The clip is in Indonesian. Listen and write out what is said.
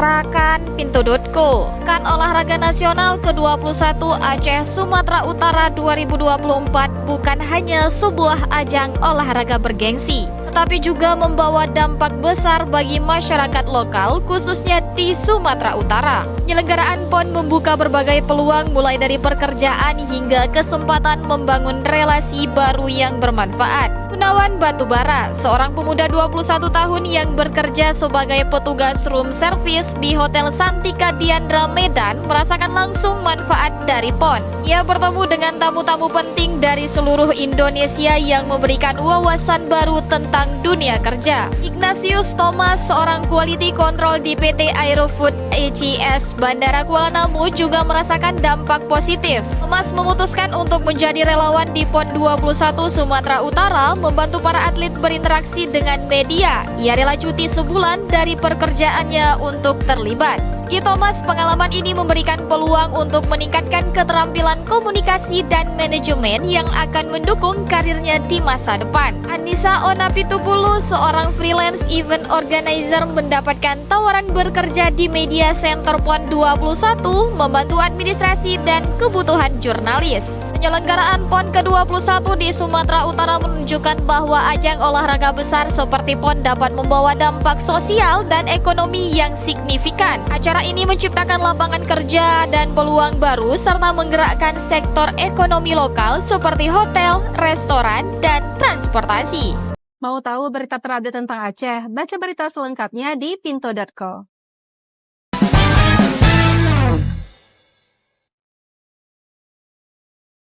Rakan Pintu.co. Kan Olahraga Nasional ke-21 Aceh Sumatera Utara 2024 bukan hanya sebuah ajang olahraga bergengsi, tetapi juga membawa dampak besar bagi masyarakat lokal, khususnya di Sumatera Utara. Penyelenggaraan PON membuka berbagai peluang mulai dari pekerjaan hingga kesempatan membangun relasi baru yang bermanfaat. Gunawan Batubara, seorang pemuda 21 tahun yang bekerja sebagai petugas room service di Hotel Santika Diandra Medan, merasakan langsung manfaat dari PON. Ia bertemu dengan tamu-tamu penting dari seluruh Indonesia yang memberikan wawasan baru tentang dunia kerja. Ignatius Thomas, seorang quality control di PT Aerofood ACS Bandara Kuala Namu, juga merasakan dampak positif. Thomas memutuskan untuk menjadi relawan di PON 21 Sumatera Utara, membantu para atlet berinteraksi dengan media. Ia rela cuti sebulan dari pekerjaannya untuk terlibat. Bagi Thomas, pengalaman ini memberikan peluang untuk meningkatkan keterampilan komunikasi dan manajemen yang akan mendukung karirnya di masa depan. Anissa Onapitupulu, seorang freelance event organizer, mendapatkan tawaran bekerja di Media Center PON 21, membantu administrasi dan kebutuhan jurnalis. Penyelenggaraan PON ke-21 di Sumatera Utara menunjukkan bahwa ajang olahraga besar seperti PON dapat membawa dampak sosial dan ekonomi yang signifikan. Acara ini menciptakan lapangan kerja dan peluang baru serta menggerakkan sektor ekonomi lokal seperti hotel, restoran, dan transportasi. Mau tahu berita terupdate tentang Aceh? Baca berita selengkapnya di Pintu.co.